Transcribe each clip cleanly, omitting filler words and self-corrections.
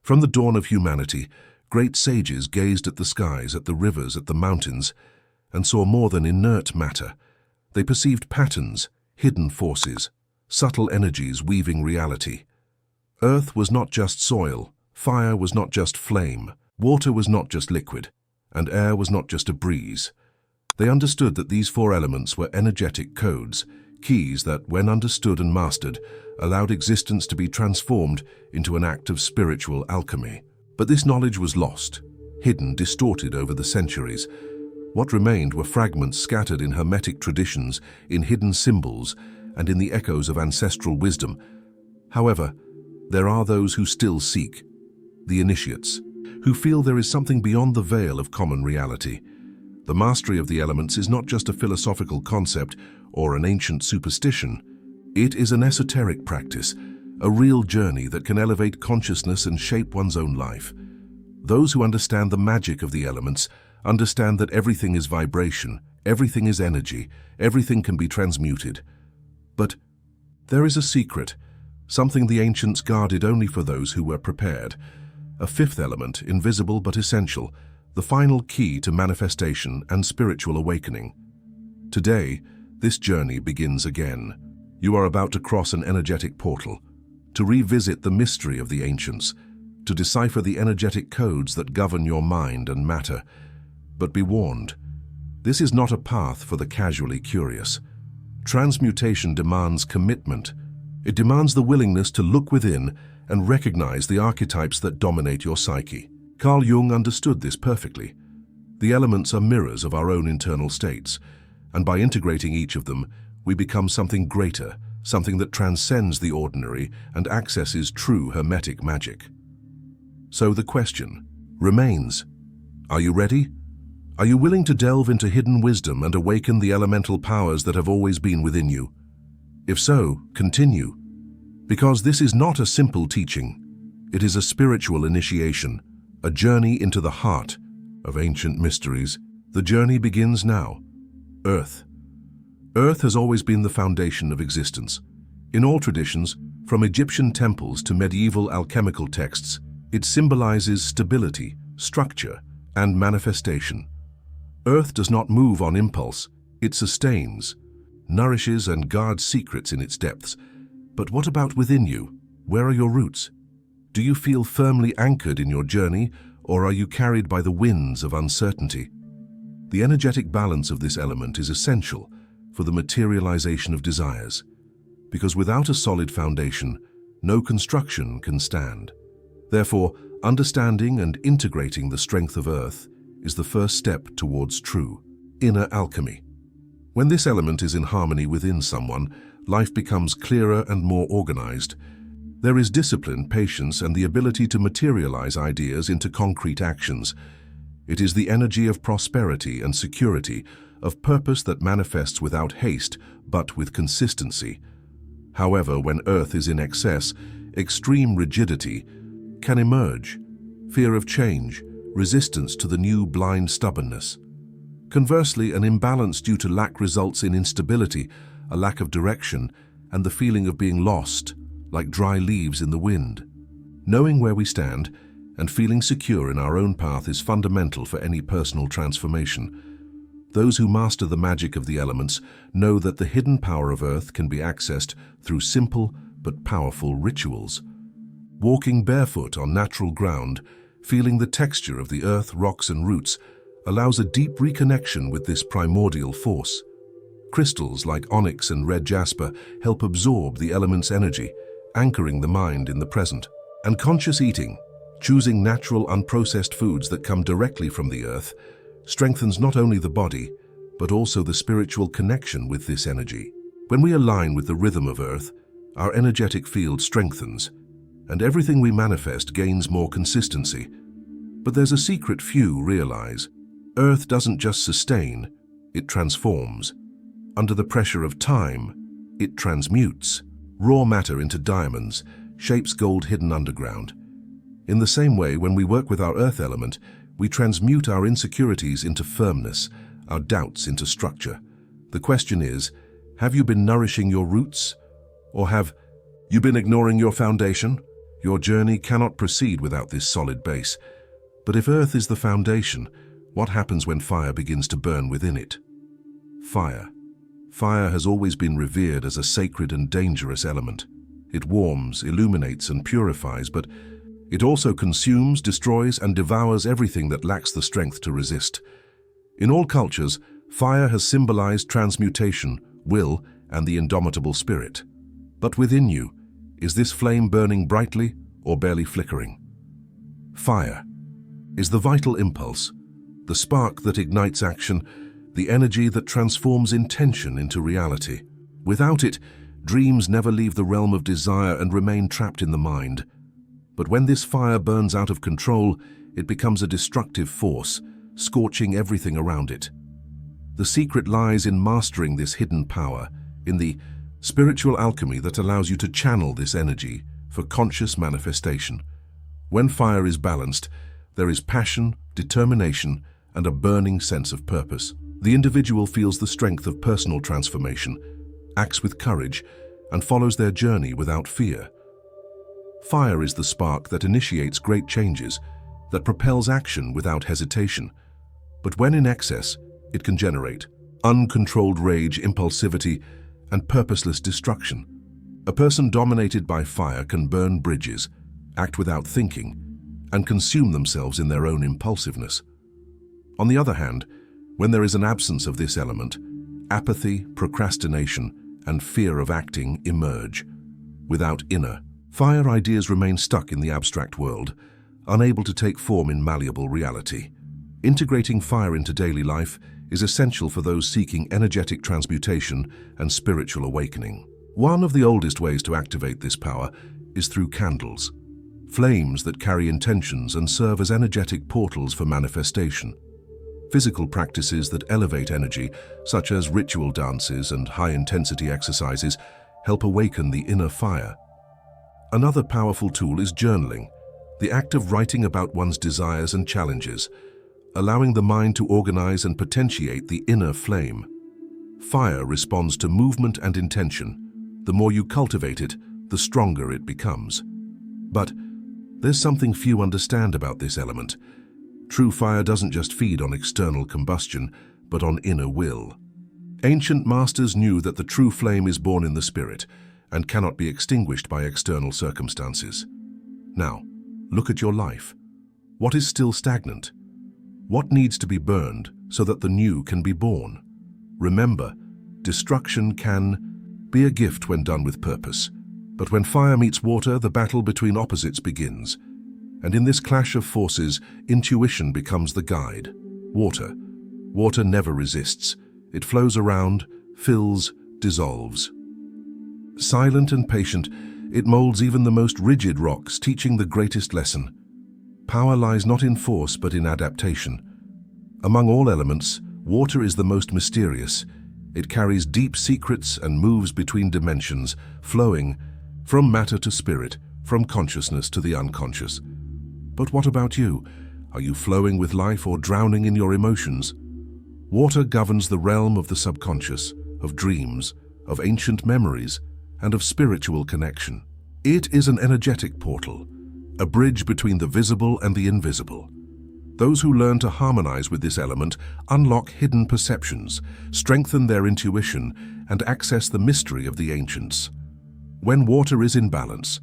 From the dawn of humanity, great sages gazed at the skies, at the rivers, at the mountains, and saw more than inert matter. They perceived patterns, hidden forces, subtle energies weaving reality. Earth was not just soil, fire was not just flame, water was not just liquid, and air was not just a breeze. They understood that these four elements were energetic codes, keys that, when understood and mastered, allowed existence to be transformed into an act of spiritual alchemy. But this knowledge was lost, hidden, distorted over the centuries. What remained were fragments scattered in Hermetic traditions, in hidden symbols, and in the echoes of ancestral wisdom. However, there are those who still seek, the initiates, who feel there is something beyond the veil of common reality. The mastery of the elements is not just a philosophical concept or an ancient superstition. It is an esoteric practice, a real journey that can elevate consciousness and shape one's own life. Those who understand the magic of the elements understand that everything is vibration, everything is energy, everything can be transmuted. But there is a secret, something the ancients guarded only for those who were prepared. A fifth element, invisible but essential, the final key to manifestation and spiritual awakening. Today, this journey begins again. You are about to cross an energetic portal, to revisit the mystery of the ancients, to decipher the energetic codes that govern your mind and matter. But be warned, this is not a path for the casually curious. Transmutation demands commitment. It demands the willingness to look within and recognize the archetypes that dominate your psyche. Carl Jung understood this perfectly. The elements are mirrors of our own internal states, and by integrating each of them, we become something greater, something that transcends the ordinary and accesses true Hermetic magic. So the question remains, are you ready? Are you willing to delve into hidden wisdom and awaken the elemental powers that have always been within you? If so, continue. Because this is not a simple teaching. It is a spiritual initiation, a journey into the heart of ancient mysteries. The journey begins now. Earth. Earth has always been the foundation of existence. In all traditions, from Egyptian temples to medieval alchemical texts, it symbolizes stability, structure, and manifestation. Earth does not move on impulse, it sustains, nourishes and guards secrets in its depths. But what about within you? Where are your roots? Do you feel firmly anchored in your journey, or are you carried by the winds of uncertainty? The energetic balance of this element is essential for the materialization of desires, because without a solid foundation, no construction can stand. Therefore, understanding and integrating the strength of Earth is the first step towards true inner alchemy. When this element is in harmony within someone, life becomes clearer and more organized. There is discipline, patience, and the ability to materialize ideas into concrete actions. It is the energy of prosperity and security, of purpose that manifests without haste, but with consistency. However, when Earth is in excess, extreme rigidity can emerge. Fear of change, resistance to the new blind stubbornness. Conversely, an imbalance due to lack results in instability, a lack of direction, and the feeling of being lost, like dry leaves in the wind. Knowing where we stand and feeling secure in our own path is fundamental for any personal transformation. Those who master the magic of the elements know that the hidden power of Earth can be accessed through simple but powerful rituals. Walking barefoot on natural ground, feeling the texture of the earth, rocks, and roots allows a deep reconnection with this primordial force. Crystals like onyx and red jasper help absorb the element's energy, anchoring the mind in the present. And conscious eating, choosing natural, unprocessed foods that come directly from the earth, strengthens not only the body, but also the spiritual connection with this energy. When we align with the rhythm of Earth, our energetic field strengthens, and everything we manifest gains more consistency. But there's a secret few realize. Earth doesn't just sustain, it transforms. Under the pressure of time, it transmutes. Raw matter into diamonds, shapes gold hidden underground. In the same way, when we work with our earth element, we transmute our insecurities into firmness, our doubts into structure. The question is, have you been nourishing your roots? Or have you been ignoring your foundation? Your journey cannot proceed without this solid base. But if earth is the foundation, what happens when fire begins to burn within it? Fire. Fire has always been revered as a sacred and dangerous element. It warms, illuminates, and purifies, but it also consumes, destroys, and devours everything that lacks the strength to resist. In all cultures, fire has symbolized transmutation, will, and the indomitable spirit. But within you, is this flame burning brightly or barely flickering? Fire is the vital impulse, the spark that ignites action, the energy that transforms intention into reality. Without it, dreams never leave the realm of desire and remain trapped in the mind. But when this fire burns out of control, it becomes a destructive force, scorching everything around it. The secret lies in mastering this hidden power, in the spiritual alchemy that allows you to channel this energy for conscious manifestation. When fire is balanced, there is passion, determination, and a burning sense of purpose. The individual feels the strength of personal transformation, acts with courage, and follows their journey without fear. Fire is the spark that initiates great changes, that propels action without hesitation. But when in excess, it can generate uncontrolled rage, impulsivity, and purposeless destruction. A person dominated by fire can burn bridges, act without thinking, and consume themselves in their own impulsiveness. On the other hand, when there is an absence of this element, apathy, procrastination, and fear of acting emerge. Without inner fire, ideas remain stuck in the abstract world, unable to take form in malleable reality. Integrating fire into daily life is essential for those seeking energetic transmutation and spiritual awakening. One of the oldest ways to activate this power is through candles, flames that carry intentions and serve as energetic portals for manifestation. Physical practices that elevate energy, such as ritual dances and high-intensity exercises, help awaken the inner fire. Another powerful tool is journaling, the act of writing about one's desires and challenges, allowing the mind to organize and potentiate the inner flame. Fire responds to movement and intention. The more you cultivate it, the stronger it becomes. But there's something few understand about this element. True fire doesn't just feed on external combustion, but on inner will. Ancient masters knew that the true flame is born in the spirit and cannot be extinguished by external circumstances. Now, look at your life. What is still stagnant? What needs to be burned so that the new can be born? Remember, destruction can be a gift when done with purpose. But when fire meets water, the battle between opposites begins. And in this clash of forces, intuition becomes the guide. Water never resists. It flows around, fills, dissolves. Silent and patient, it molds even the most rigid rocks, teaching the greatest lesson. Power lies not in force, but in adaptation. Among all elements, water is the most mysterious. It carries deep secrets and moves between dimensions, flowing from matter to spirit, from consciousness to the unconscious. But what about you? Are you flowing with life or drowning in your emotions? Water governs the realm of the subconscious, of dreams, of ancient memories, and of spiritual connection. It is an energetic portal, a bridge between the visible and the invisible. Those who learn to harmonize with this element unlock hidden perceptions, strengthen their intuition, and access the mystery of the ancients. When water is in balance,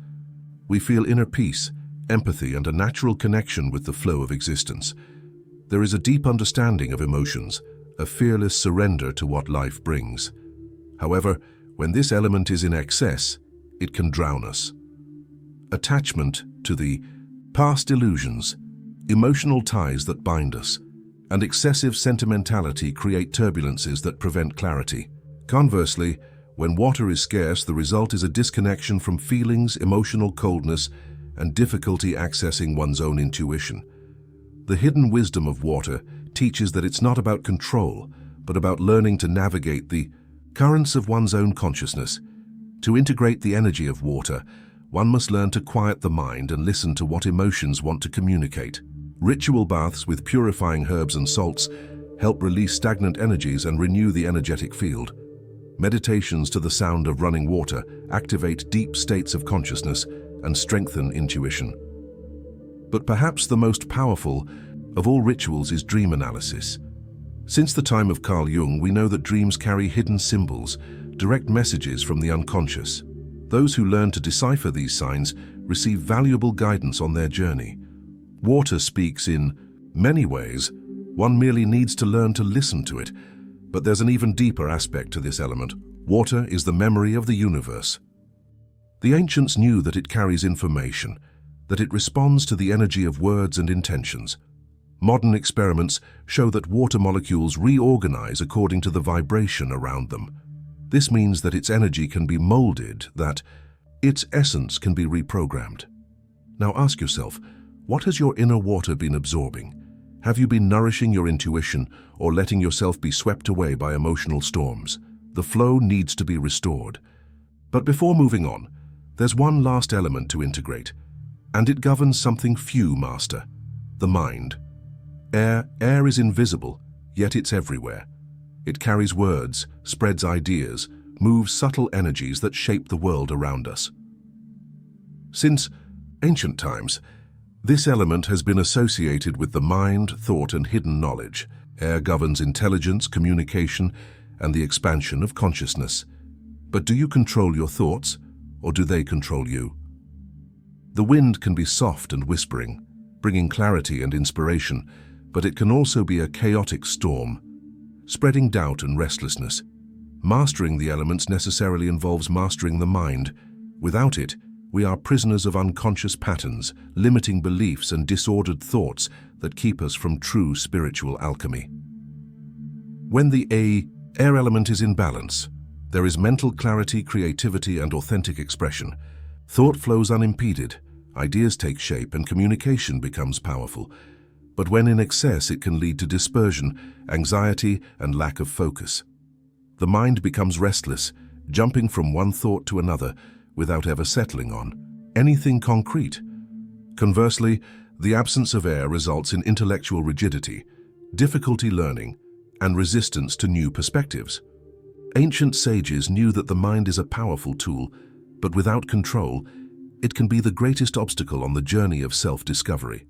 we feel inner peace, empathy, and a natural connection with the flow of existence. There is a deep understanding of emotions, a fearless surrender to what life brings. However, when this element is in excess, it can drown us. Attachment to the past illusions, emotional ties that bind us, and excessive sentimentality create turbulences that prevent clarity. Conversely, when water is scarce, the result is a disconnection from feelings, emotional coldness, and difficulty accessing one's own intuition. The hidden wisdom of water teaches that it's not about control, but about learning to navigate the currents of one's own consciousness. To integrate the energy of water, one must learn to quiet the mind and listen to what emotions want to communicate. Ritual baths with purifying herbs and salts help release stagnant energies and renew the energetic field. Meditations to the sound of running water activate deep states of consciousness and strengthen intuition. But perhaps the most powerful of all rituals is dream analysis. Since the time of Carl Jung, we know that dreams carry hidden symbols, direct messages from the unconscious. Those who learn to decipher these signs receive valuable guidance on their journey. Water speaks in many ways. One merely needs to learn to listen to it. But there's an even deeper aspect to this element. Water is the memory of the universe. The ancients knew that it carries information, that it responds to the energy of words and intentions. Modern experiments show that water molecules reorganize according to the vibration around them. This means that its energy can be molded, that its essence can be reprogrammed. Now ask yourself, what has your inner water been absorbing? Have you been nourishing your intuition or letting yourself be swept away by emotional storms? The flow needs to be restored. But before moving on, there's one last element to integrate, and it governs something few master: the mind. Air is invisible, yet it's everywhere. It carries words, spreads ideas, moves subtle energies that shape the world around us. Since ancient times, this element has been associated with the mind, thought, and hidden knowledge. Air governs intelligence, communication, and the expansion of consciousness. But do you control your thoughts, or do they control you? The wind can be soft and whispering, bringing clarity and inspiration, but it can also be a chaotic storm, spreading doubt and restlessness. Mastering the elements necessarily involves mastering the mind. Without it, we are prisoners of unconscious patterns, limiting beliefs and disordered thoughts that keep us from true spiritual alchemy. When the air element is in balance, there is mental clarity, creativity, and authentic expression. Thought flows unimpeded, ideas take shape, and communication becomes powerful. But when in excess, it can lead to dispersion, anxiety, and lack of focus. The mind becomes restless, jumping from one thought to another without ever settling on anything concrete. Conversely, the absence of air results in intellectual rigidity, difficulty learning, and resistance to new perspectives. Ancient sages knew that the mind is a powerful tool, but without control, it can be the greatest obstacle on the journey of self-discovery.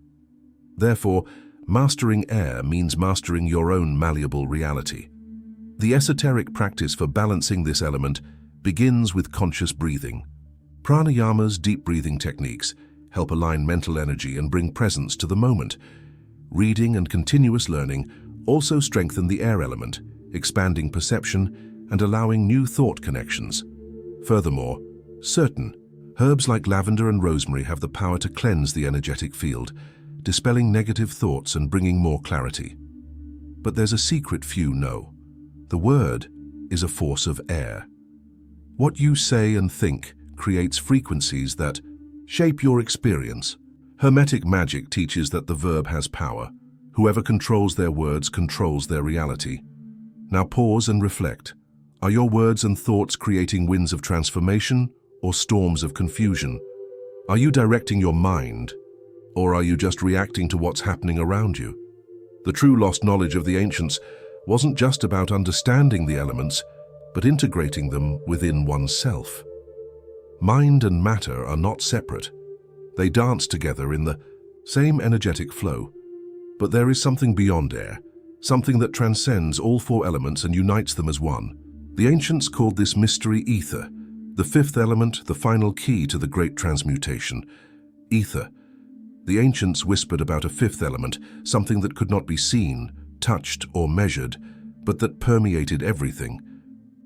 Therefore, mastering air means mastering your own malleable reality. The esoteric practice for balancing this element begins with conscious breathing. Pranayama's deep breathing techniques help align mental energy and bring presence to the moment. Reading and continuous learning also strengthen the air element, expanding perception and allowing new thought connections. Furthermore, certain herbs like lavender and rosemary have the power to cleanse the energetic field, dispelling negative thoughts and bringing more clarity. But there's a secret few know. The word is a force of air. What you say and think creates frequencies that shape your experience. Hermetic magic teaches that the verb has power. Whoever controls their words controls their reality. Now pause and reflect. Are your words and thoughts creating winds of transformation or storms of confusion? Are you directing your mind, or are you just reacting to what's happening around you? The true lost knowledge of the ancients wasn't just about understanding the elements, but integrating them within oneself. Mind and matter are not separate. They dance together in the same energetic flow. But there is something beyond air, something that transcends all four elements and unites them as one. The ancients called this mystery ether, the fifth element, the final key to the great transmutation. Ether. The ancients whispered about a fifth element, something that could not be seen, touched, or measured, but that permeated everything.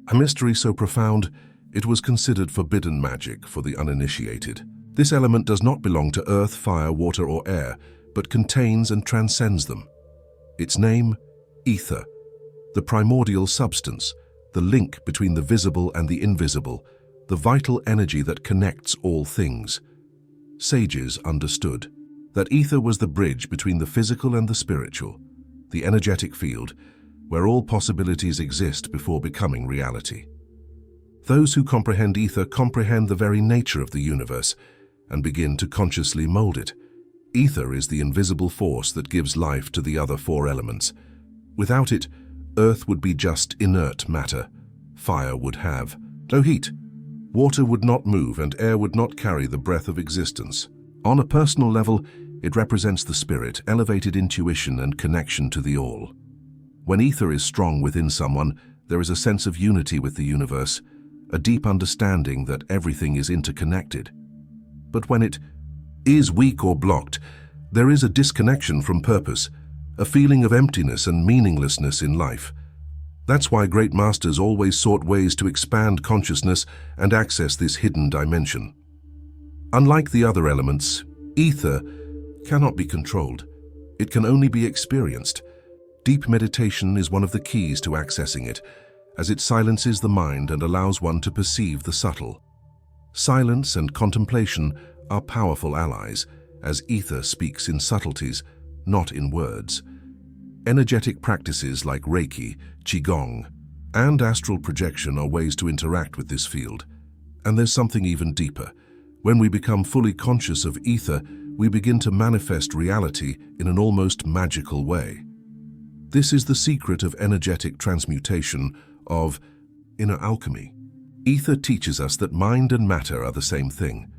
A mystery so profound, it was considered forbidden magic for the uninitiated. This element does not belong to earth, fire, water, or air, but contains and transcends them. Its name, ether, the primordial substance, the link between the visible and the invisible, the vital energy that connects all things. Sages understood that ether was the bridge between the physical and the spiritual, the energetic field, where all possibilities exist before becoming reality. Those who comprehend ether comprehend the very nature of the universe and begin to consciously mold it. Ether is the invisible force that gives life to the other four elements. Without it, Earth would be just inert matter. Fire would have no heat. Water would not move and air would not carry the breath of existence. On a personal level, it represents the spirit, elevated intuition and connection to the all. When ether is strong within someone, there is a sense of unity with the universe, a deep understanding that everything is interconnected. But when it is weak or blocked, there is a disconnection from purpose, a feeling of emptiness and meaninglessness in life. That's why great masters always sought ways to expand consciousness and access this hidden dimension. Unlike the other elements, ether cannot be controlled. It can only be experienced. Deep meditation is one of the keys to accessing it, as it silences the mind and allows one to perceive the subtle. Silence and contemplation are powerful allies, as ether speaks in subtleties, not in words. Energetic practices like Reiki, Qigong, and astral projection are ways to interact with this field. And there's something even deeper. When we become fully conscious of ether, we begin to manifest reality in an almost magical way. This is the secret of energetic transmutation, of inner alchemy. Ether teaches us that mind and matter are the same thing,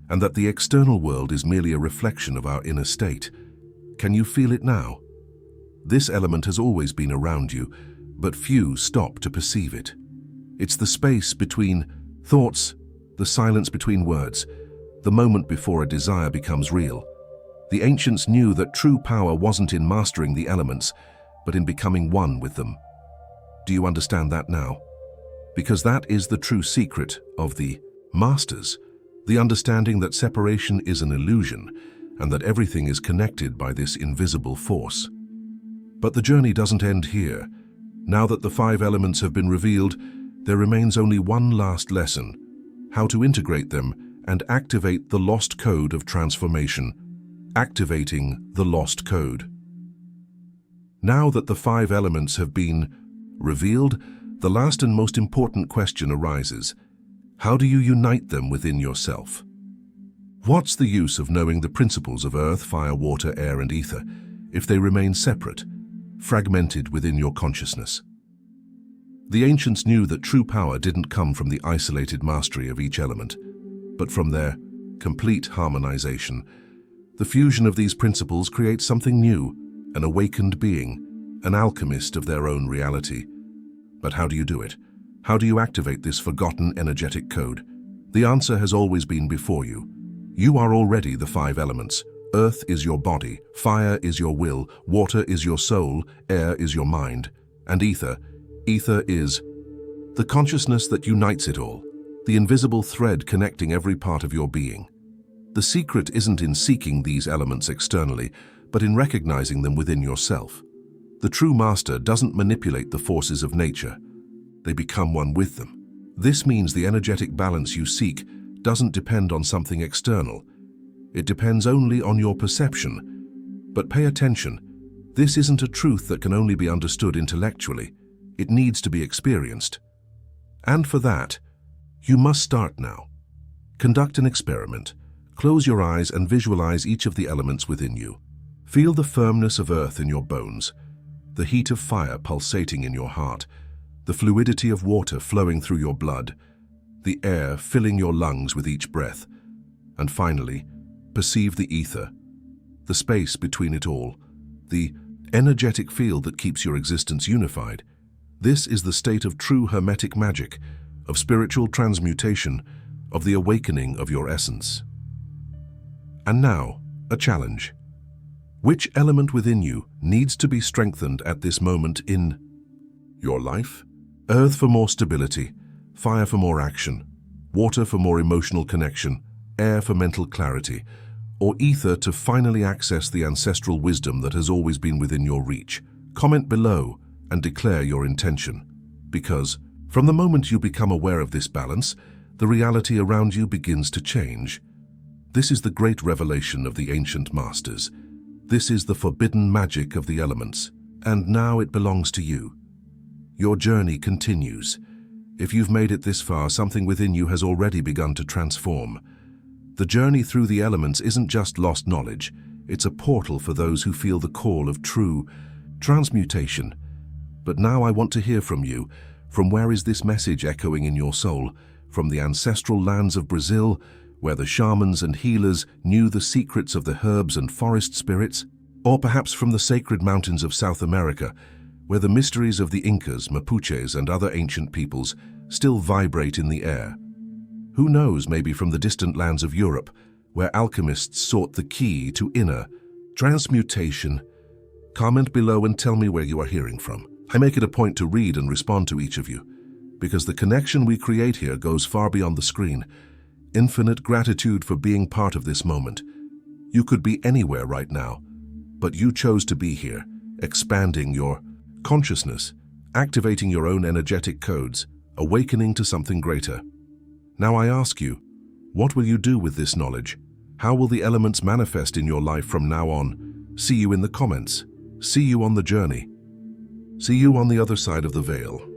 and that the external world is merely a reflection of our inner state. Can you feel it now? This element has always been around you, but few stop to perceive it. It's the space between thoughts, the silence between words, the moment before a desire becomes real. The ancients knew that true power wasn't in mastering the elements, but in becoming one with them. Do you understand that now? Because that is the true secret of the masters, the understanding that separation is an illusion and that everything is connected by this invisible force. But the journey doesn't end here. Now that the 5 elements have been revealed, there remains only one last lesson: how to integrate them and activate the lost code of transformation. Activating the lost code. Now that the 5 elements have been revealed, the last and most important question arises: how do you unite them within yourself? What's the use of knowing the principles of earth, fire, water, air, and ether if they remain separate, fragmented within your consciousness? The ancients knew that true power didn't come from the isolated mastery of each element, but from their complete harmonization. The fusion of these principles creates something new, an awakened being, an alchemist of their own reality. But how do you do it? How do you activate this forgotten energetic code? The answer has always been before you. You are already the 5 elements. Earth is your body, fire is your will, water is your soul, air is your mind, and ether is the consciousness that unites it all, the invisible thread connecting every part of your being. The secret isn't in seeking these elements externally, but in recognizing them within yourself. The true master doesn't manipulate the forces of nature. They become one with them. This means the energetic balance you seek doesn't depend on something external. It depends only on your perception. But pay attention. This isn't a truth that can only be understood intellectually. It needs to be experienced. And for that, you must start now. Conduct an experiment. Close your eyes and visualize each of the elements within you. Feel the firmness of earth in your bones, the heat of fire pulsating in your heart, the fluidity of water flowing through your blood, the air filling your lungs with each breath, and finally, perceive the ether, the space between it all, the energetic field that keeps your existence unified. This is the state of true hermetic magic, of spiritual transmutation, of the awakening of your essence. And now, a challenge. Which element within you needs to be strengthened at this moment in your life? Earth for more stability, fire for more action, water for more emotional connection, air for mental clarity, or ether to finally access the ancestral wisdom that has always been within your reach? Comment below and declare your intention. Because from the moment you become aware of this balance, the reality around you begins to change. This is the great revelation of the ancient masters. This is the forbidden magic of the elements, and now it belongs to you. Your journey continues. If you've made it this far, something within you has already begun to transform. The journey through the elements isn't just lost knowledge, it's a portal for those who feel the call of true transmutation. But now I want to hear from you. From where is this message echoing in your soul? from the ancestral lands of Brazil, where the shamans and healers knew the secrets of the herbs and forest spirits, or perhaps from the sacred mountains of South America, where the mysteries of the Incas, Mapuches, and other ancient peoples still vibrate in the air. Who knows, maybe from the distant lands of Europe, where alchemists sought the key to inner transmutation. Comment below and tell me where you are hearing from. I make it a point to read and respond to each of you, because the connection we create here goes far beyond the screen. Infinite gratitude for being part of this moment. You could be anywhere right now, but you chose to be here, expanding your consciousness, activating your own energetic codes, awakening to something greater. Now I ask you, what will you do with this knowledge? How will the elements manifest in your life from now on? See you in the comments. See you on the journey. See you on the other side of the veil.